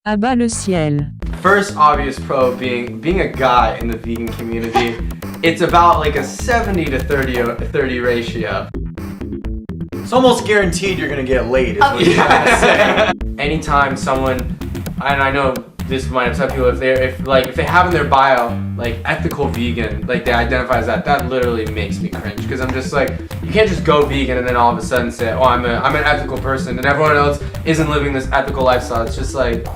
À-bas-le-ciel. First obvious pro being a guy in the vegan community, it's about like a 70 to 30 ratio. It's almost guaranteed you're gonna get laid, is what you're trying to say. Anytime someone, and I know this might upset people, if they have in their bio like ethical vegan, like they identify as that literally makes me cringe, because I'm just like, you can't just go vegan and then all of a sudden say, oh, I'm an ethical person, and everyone else isn't living this ethical lifestyle. It's just like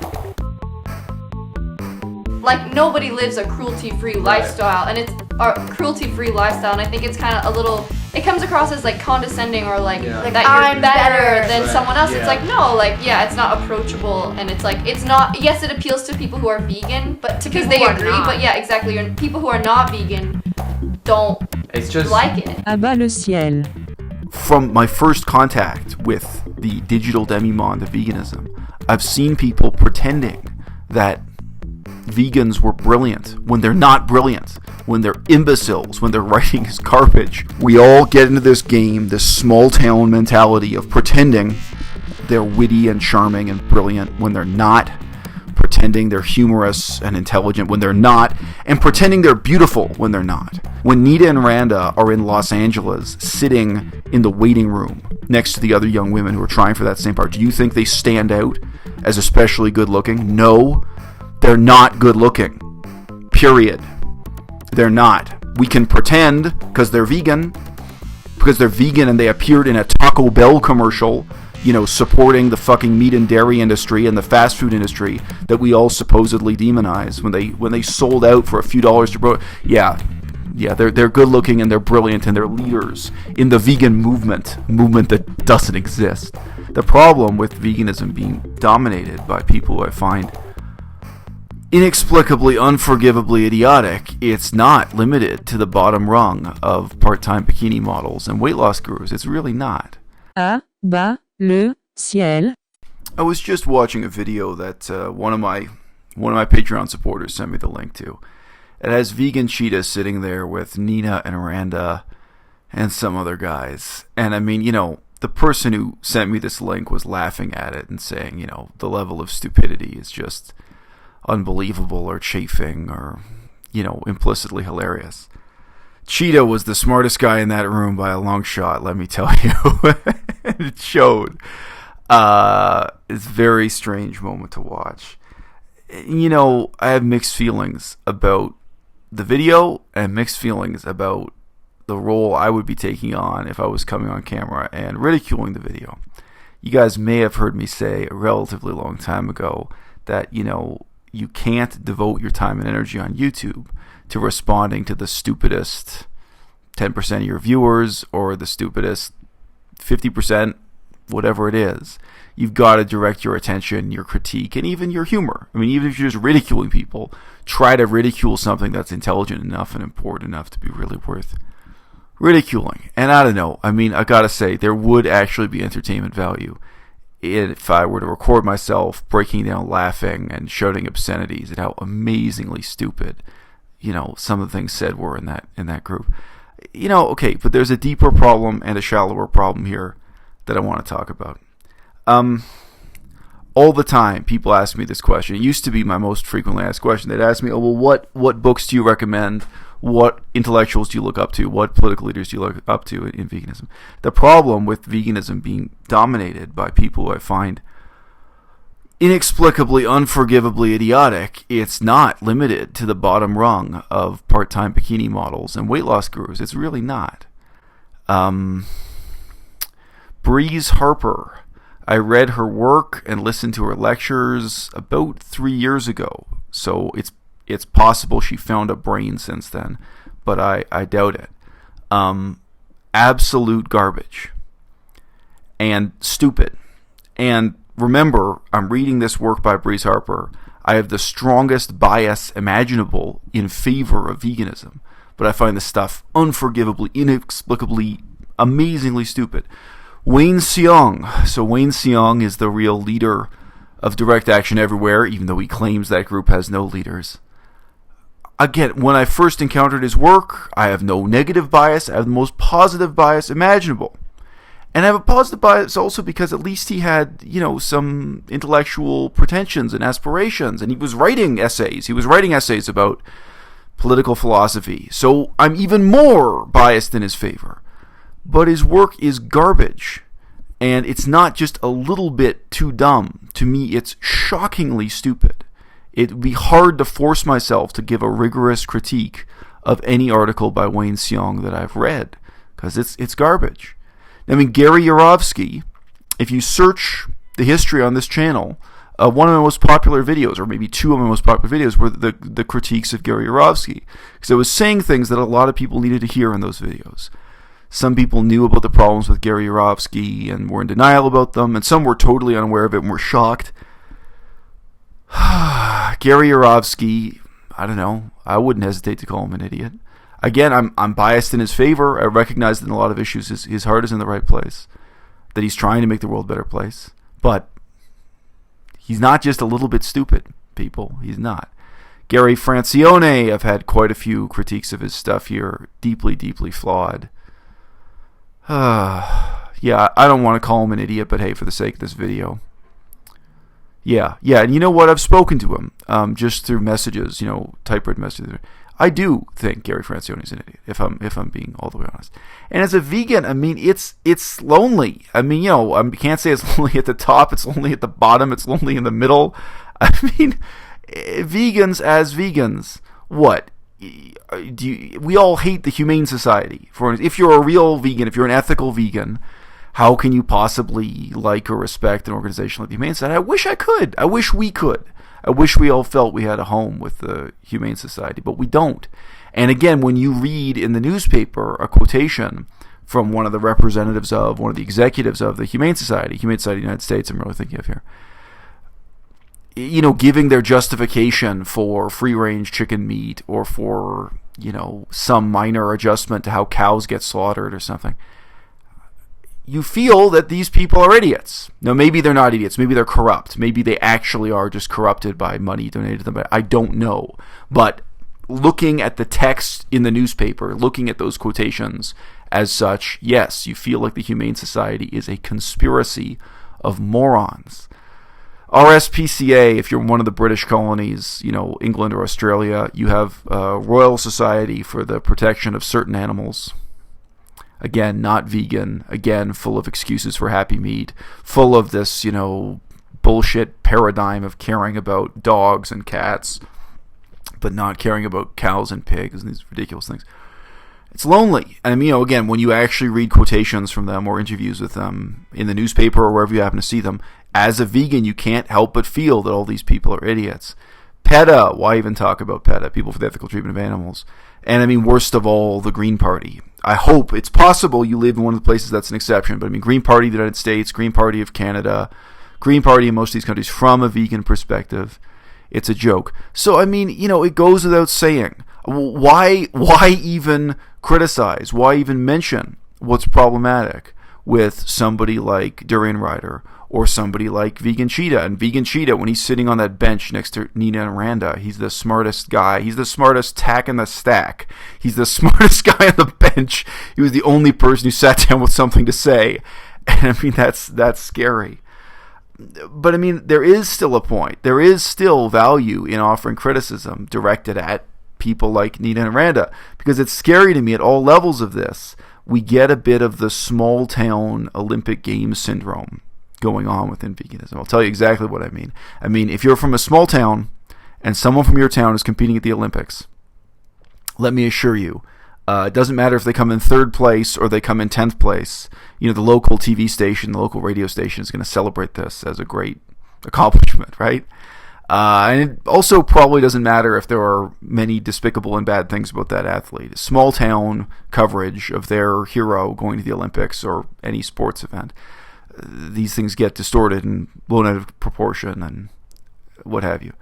nobody lives a cruelty-free lifestyle, and it's a cruelty-free lifestyle, and I think it's kind of a little, it comes across as like condescending, or like that you're better than someone else. It's like, no, it's not approachable, and it's like, it's not, yes, it appeals to people who are vegan, but because they agree, but yeah, exactly, people who are not vegan don't like it. À-bas-le-ciel. From my first contact with the digital demimonde of veganism, I've seen people pretending that vegans were brilliant when they're not brilliant, when they're imbeciles, when their writing is garbage. We all get into this game, this small town mentality of pretending they're witty and charming and brilliant when they're not, pretending they're humorous and intelligent when they're not, and pretending they're beautiful when they're not. When Nita and Randa are in Los Angeles sitting in the waiting room next to the other young women who are trying for that same part, do you think they stand out as especially good looking? No. They're not good looking. Period. They're not. We can pretend because they're vegan and they appeared in a Taco Bell commercial, supporting the fucking meat and dairy industry and the fast food industry that we all supposedly demonize when they sold out for a few dollars to they're good looking and they're brilliant and they're leaders in the vegan movement that doesn't exist. The problem with veganism being dominated by people who I find inexplicably, unforgivably idiotic, it's not limited to the bottom rung of part-time bikini models and weight loss gurus. It's really not. À-bas-le-ciel. I was just watching a video that one of my Patreon supporters sent me the link to. It has vegan cheetahs sitting there with Nina and Randa and some other guys. And I mean, the person who sent me this link was laughing at it and saying, the level of stupidity is just unbelievable or chafing or, implicitly hilarious. Cheetah was the smartest guy in that room by a long shot, let me tell you. It showed. It's a very strange moment to watch. I have mixed feelings about the video and mixed feelings about the role I would be taking on if I was coming on camera and ridiculing the video. You guys may have heard me say a relatively long time ago that, you can't devote your time and energy on YouTube to responding to the stupidest 10% of your viewers or the stupidest 50%, whatever it is. You've got to direct your attention, your critique, and even your humor. I mean, even if you're just ridiculing people, try to ridicule something that's intelligent enough and important enough to be really worth ridiculing. And I don't know. I mean, I got to say, there would actually be entertainment value if I were to record myself breaking down laughing and shouting obscenities at how amazingly stupid, some of the things said were in that group. Okay, but there's a deeper problem and a shallower problem here that I want to talk about. All the time, people ask me this question. It used to be my most frequently asked question. They'd ask me, oh, well, what books do you recommend? What intellectuals do you look up to? What political leaders do you look up to in veganism? The problem with veganism being dominated by people who I find inexplicably, unforgivably idiotic, it's not limited to the bottom rung of part-time bikini models and weight loss gurus. It's really not. Breeze Harper. I read her work and listened to her lectures about 3 years ago, so it's possible she found a brain since then, but I doubt it. Absolute garbage. And stupid. And remember, I'm reading this work by Breeze Harper. I have the strongest bias imaginable in favor of veganism, but I find this stuff unforgivably, inexplicably, amazingly stupid. Hsiung. So Hsiung is the real leader of Direct Action Everywhere, even though he claims that group has no leaders. Again, when I first encountered his work, I have no negative bias. I have the most positive bias imaginable. And I have a positive bias also because at least he had, some intellectual pretensions and aspirations, and he was writing essays. He was writing essays about political philosophy. So I'm even more biased in his favor. But his work is garbage. And it's not just a little bit too dumb. To me, it's shockingly stupid. It would be hard to force myself to give a rigorous critique of any article by Wayne Hsiung that I've read, because it's garbage. I mean, Gary Yourofsky, if you search the history on this channel, one of my most popular videos, or maybe two of my most popular videos, were the critiques of Gary Yourofsky, because I was saying things that a lot of people needed to hear in those videos. Some people knew about the problems with Gary Yourofsky and were in denial about them, and some were totally unaware of it and were shocked. Gary Yourofsky, I don't know, I wouldn't hesitate to call him an idiot. Again, I'm biased in his favor. I recognize that in a lot of issues his heart is in the right place, that he's trying to make the world a better place. But he's not just a little bit stupid, people. He's not. Gary Francione, I've had quite a few critiques of his stuff here. Deeply, deeply flawed. Yeah, I don't want to call him an idiot, but hey, for the sake of this video. Yeah, and you know what? I've spoken to him just through messages, typewritten messages. I do think Gary Francione is an idiot, if I'm being all the way honest. And as a vegan, I mean, it's lonely. I mean, I can't say it's lonely at the top. It's lonely at the bottom. It's lonely in the middle. I mean, vegans as vegans, what? We all hate the Humane Society. If you're a real vegan, if you're an ethical vegan, how can you possibly like or respect an organization like the Humane Society? I wish I could. I wish we could. I wish we all felt we had a home with the Humane Society, but we don't. And again, when you read in the newspaper a quotation from one of the representatives of, one of the executives of the Humane Society of the United States, I'm really thinking of here, giving their justification for free-range chicken meat or for, some minor adjustment to how cows get slaughtered or something, you feel that these people are idiots. Now, maybe they're not idiots. Maybe they're corrupt. Maybe they actually are just corrupted by money donated to them. I don't know. But looking at the text in the newspaper, looking at those quotations as such, yes, you feel like the Humane Society is a conspiracy of morons. RSPCA, if you're one of the British colonies, England or Australia, you have a Royal Society for the Protection of Certain Animals. Again, not vegan. Again, full of excuses for happy meat. Full of this, bullshit paradigm of caring about dogs and cats, but not caring about cows and pigs and these ridiculous things. It's lonely. And, again, when you actually read quotations from them or interviews with them in the newspaper or wherever you happen to see them, as a vegan, you can't help but feel that all these people are idiots. PETA, why even talk about PETA? People for the Ethical Treatment of Animals. And, worst of all, the Green Party. I hope it's possible you live in one of the places that's an exception, but Green Party of the United States, Green Party of Canada, Green Party in most of these countries, from a vegan perspective, it's a joke. So, it goes without saying. Why even criticize? Why even mention what's problematic with somebody like Durian Rider or somebody like Vegan P.E.T.A? And Vegan P.E.T.A, when he's sitting on that bench next to Nina and Randa, he's the smartest guy. He's the smartest tack in the stack. He's the smartest guy on the bench. He was the only person who sat down with something to say. And that's scary. But there is still a point. There is still value in offering criticism directed at people like Nina and Randa, because it's scary to me at all levels of this. We get a bit of the small town Olympic Games syndrome going on within veganism. I'll tell you exactly what I mean. If you're from a small town and someone from your town is competing at the Olympics, let me assure you, it doesn't matter if they come in 3rd place or they come in 10th place. The local TV station, the local radio station is going to celebrate this as a great accomplishment, right? And it also probably doesn't matter if there are many despicable and bad things about that athlete. Small town coverage of their hero going to the Olympics or any sports event, these things get distorted and blown out of proportion and what have you.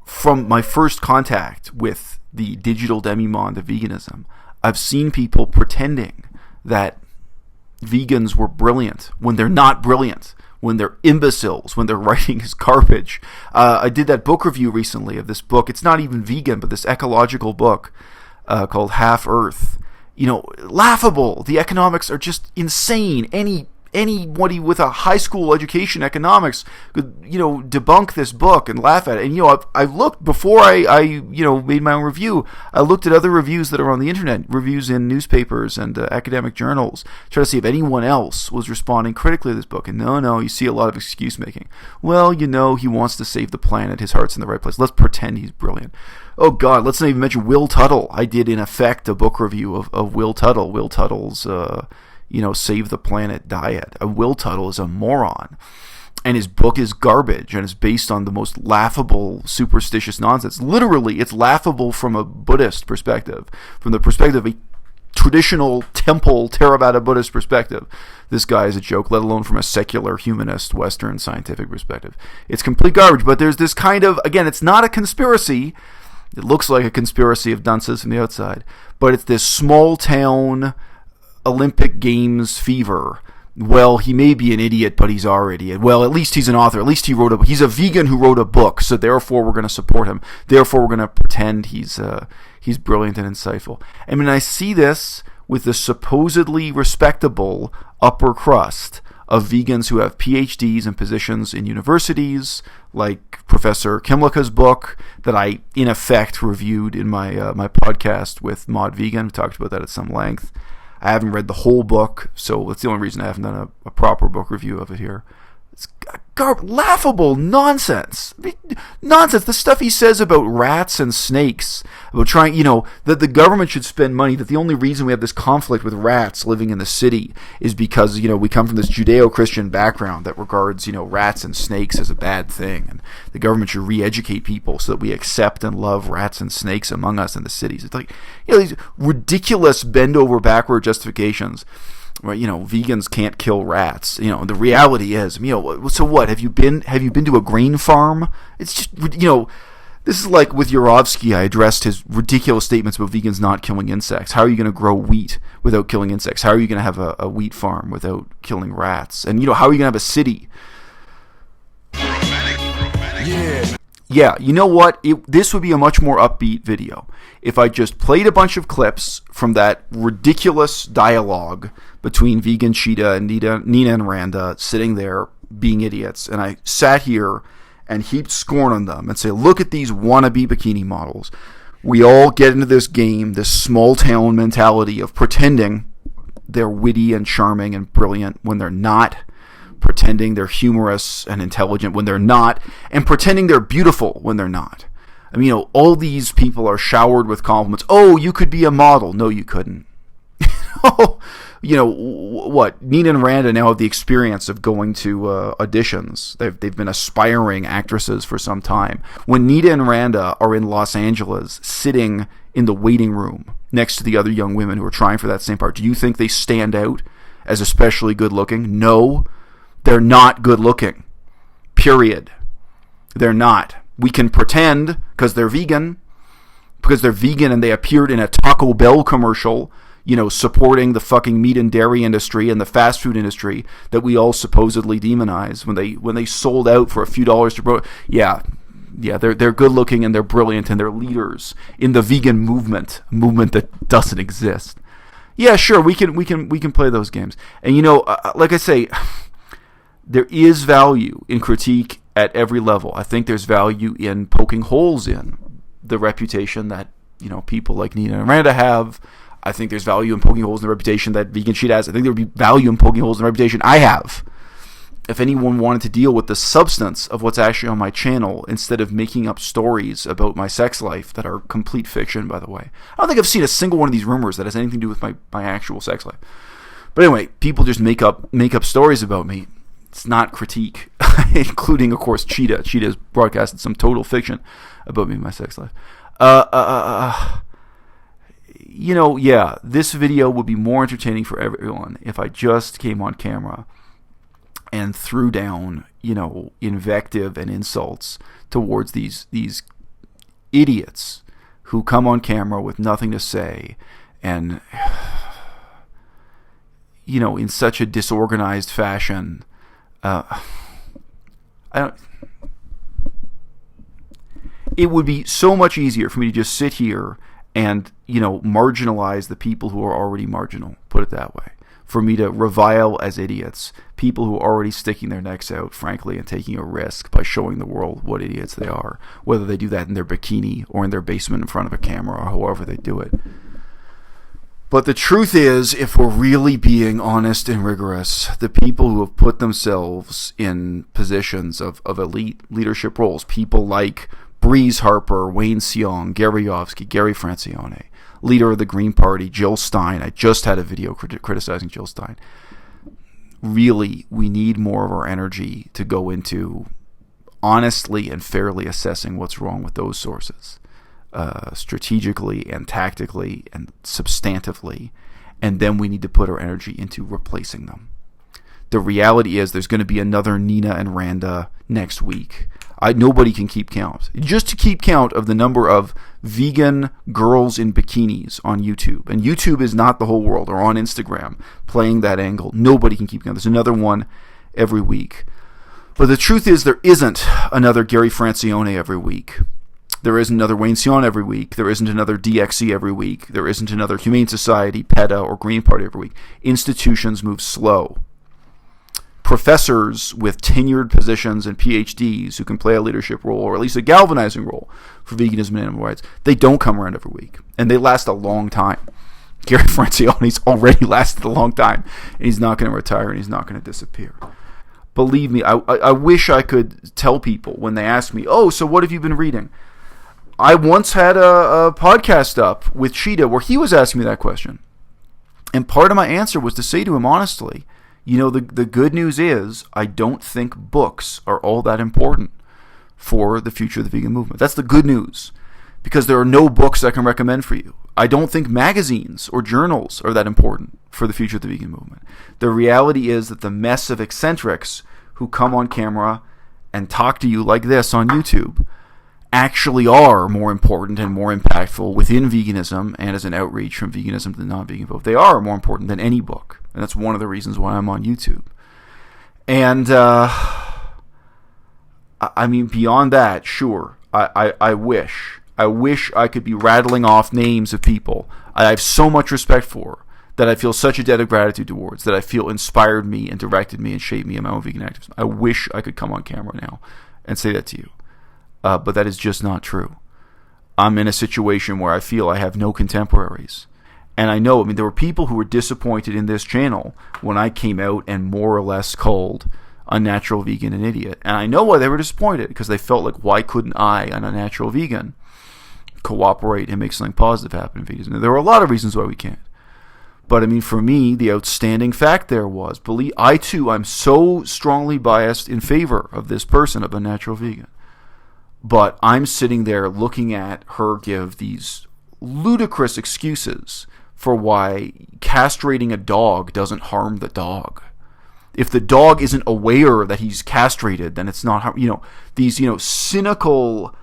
From my first contact with the digital demimonde of veganism, I've seen people pretending that vegans were brilliant when they're not brilliant, when they're imbeciles, when they're writing is garbage. I did that book review recently of this book. It's not even vegan, but this ecological book called Half Earth. laughable. The economics are just insane. Anybody with a high school education economics could, debunk this book and laugh at it. And, I looked before I made my own review. I looked at other reviews that are on the internet, reviews in newspapers and academic journals, try to see if anyone else was responding critically to this book. And no, you see a lot of excuse making. Well, he wants to save the planet. His heart's in the right place. Let's pretend he's brilliant. Oh, God, let's not even mention Will Tuttle. I did, in effect, a book review of Will Tuttle. Will Tuttle's Save the Planet diet. Will Tuttle is a moron. And his book is garbage, and it's based on the most laughable, superstitious nonsense. Literally, it's laughable from a Buddhist perspective, from the perspective of a traditional temple Theravada Buddhist perspective. This guy is a joke, let alone from a secular, humanist, Western scientific perspective. It's complete garbage, but there's this kind of, again, it's not a conspiracy. It looks like a conspiracy of dunces from the outside, but it's this small town Olympic Games fever. Well, he may be an idiot, but he's our idiot. Well, at least he's an author. At least he's a vegan who wrote a book, so therefore we're going to support him. Therefore we're going to pretend he's brilliant and insightful. I mean, I see this with the supposedly respectable upper crust of vegans who have PhDs and positions in universities, like Professor Kimlicka's book that I, in effect, reviewed in my my podcast with Mod Vegan. We talked about that at some length. I haven't read the whole book, so that's the only reason I haven't done a proper book review of it here. It's laughable nonsense. I mean, nonsense. The stuff he says about rats and snakes, about trying, that the government should spend money, that the only reason we have this conflict with rats living in the city is because, we come from this Judeo-Christian background that regards, rats and snakes as a bad thing. And the government should re-educate people so that we accept and love rats and snakes among us in the cities. It's like, these ridiculous bend-over-backward justifications. Where, vegans can't kill rats. The reality is, so what? Have you been to a grain farm? It's just, this is like with Yourofsky. I addressed his ridiculous statements about vegans not killing insects. How are you going to grow wheat without killing insects? How are you going to have a wheat farm without killing rats? And, how are you going to have a city? Yeah, you know what? This would be a much more upbeat video if I just played a bunch of clips from that ridiculous dialogue between Vegan Cheetah and Nina and Randa sitting there being idiots, and I sat here and heaped scorn on them and say, look at these wannabe bikini models. We all get into this game, this small town mentality of pretending they're witty and charming and brilliant when they're not, pretending they're humorous and intelligent when they're not, and pretending they're beautiful when they're not. I mean, all these people are showered with compliments. Oh, you could be a model. No, you couldn't. What? Nina and Randa now have the experience of going to auditions. They've been aspiring actresses for some time. When Nina and Randa are in Los Angeles, sitting in the waiting room next to the other young women who are trying for that same part, do you think they stand out as especially good looking? No. They're not good looking. Period. They're not. We can pretend because they're vegan and they appeared in a Taco Bell commercial, supporting the fucking meat and dairy industry and the fast food industry that we all supposedly demonize when they sold out for a few dollars to they're good looking and they're brilliant and they're leaders in the vegan movement that doesn't exist. Yeah, sure, we can play those games. And like I say, there is value in critique at every level. I think there's value in poking holes in the reputation that, people like Nina and Randa have. I think there's value in poking holes in the reputation that Vegan Cheetah has. I think there would be value in poking holes in the reputation I have. If anyone wanted to deal with the substance of what's actually on my channel instead of making up stories about my sex life that are complete fiction, by the way. I don't think I've seen a single one of these rumors that has anything to do with my actual sex life. But anyway, people just make up stories about me. It's not critique, including, of course, Cheetah. Cheetah has broadcasted some total fiction about me and my sex life. This video would be more entertaining for everyone if I just came on camera and threw down, invective and insults towards these idiots who come on camera with nothing to say and, in such a disorganized fashion. It would be so much easier for me to just sit here and, marginalize the people who are already marginal, put it that way. For me to revile as idiots people who are already sticking their necks out, frankly, and taking a risk by showing the world what idiots they are, whether they do that in their bikini or in their basement in front of a camera or however they do it. But the truth is, if we're really being honest and rigorous, the people who have put themselves in positions of elite leadership roles, people like Harper, Wayne Hsiung, Yourofsky, Gary Francione, leader of the Green Party, Jill Stein. I just had a video criticizing Jill Stein. Really, we need more of our energy to go into honestly and fairly assessing what's wrong with those sources, strategically and tactically and substantively, and then we need to put our energy into replacing them. The reality is there's going to be another Nina and Randa next week. Nobody can keep count. Just to keep count of the number of vegan girls in bikinis on YouTube. And YouTube is not the whole world, or on Instagram, playing that angle. Nobody can keep count. There's another one every week. But the truth is there isn't another Gary Francione every week. There isn't another Wayne Hsiung every week. There isn't another DXE every week. There isn't another Humane Society, PETA, or Green Party every week. Institutions move slow. Professors with tenured positions and PhDs who can play a leadership role, or at least a galvanizing role for veganism and animal rights, they don't come around every week. And they last a long time. Gary Francione's already lasted a long time. And he's not going to retire, and he's not going to disappear. Believe me, I wish I could tell people when they ask me, oh, so what have you been reading? I once had a podcast up with P.E.T.A where he was asking me that question. And part of my answer was to say to him honestly, the good news is I don't think books are all that important for the future of the vegan movement. That's the good news, because there are no books I can recommend for you. I don't think magazines or journals are that important for the future of the vegan movement. The reality is that the mess of eccentrics who come on camera and talk to you like this on YouTube actually are more important and more impactful within veganism and as an outreach from veganism to the non-vegan vote. They are more important than any book. And that's one of the reasons why I'm on YouTube. And, beyond that, sure, I wish I could be rattling off names of people I have so much respect for, that I feel such a debt of gratitude towards, that I feel inspired me and directed me and shaped me in my own vegan activism. I wish I could come on camera now and say that to you. But that is just not true. I'm in a situation where I feel I have no contemporaries. And I know, there were people who were disappointed in this channel when I came out and more or less called Unnatural Vegan an idiot. And I know why they were disappointed, because they felt like, why couldn't I, an unnatural vegan, cooperate and make something positive happen in veganism? There were a lot of reasons why we can't. But for me, the outstanding fact there was, I'm so strongly biased in favor of this person, of Unnatural Vegan. But I'm sitting there looking at her give these ludicrous excuses for why castrating a dog doesn't harm the dog. If the dog isn't aware that he's castrated, then it's not harm. These cynical,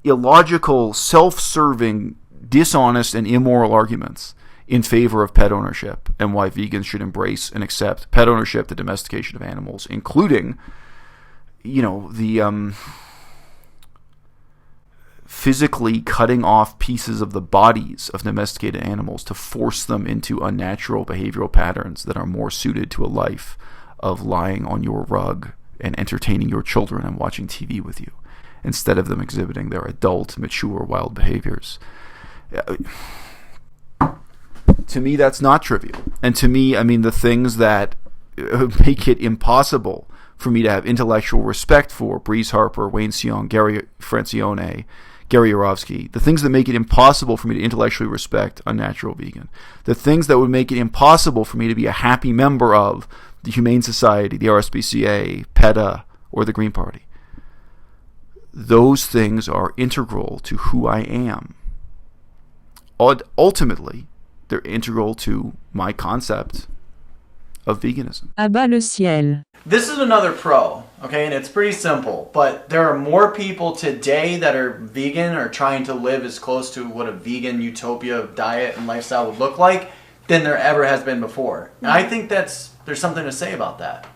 illogical, self-serving, dishonest, and immoral arguments in favor of pet ownership and why vegans should embrace and accept pet ownership, the domestication of animals, including the physically cutting off pieces of the bodies of domesticated animals to force them into unnatural behavioral patterns that are more suited to a life of lying on your rug and entertaining your children and watching TV with you, instead of them exhibiting their adult, mature, wild behaviors. To me, that's not trivial. And to me, the things that make it impossible for me to have intellectual respect for Harper, Wayne Hsiung, Gary Francione, Gary Yourofsky, the things that make it impossible for me to intellectually respect Unnatural Vegan, the things that would make it impossible for me to be a happy member of the Humane Society, the RSPCA, PETA, or the Green Party. Those things are integral to who I am. Ultimately, they're integral to my concept of veganism. À-bas-le-ciel. This is another pro, okay, and it's pretty simple, but there are more people today that are vegan or trying to live as close to what a vegan utopia diet and lifestyle would look like than there ever has been before. And I think there's something to say about that.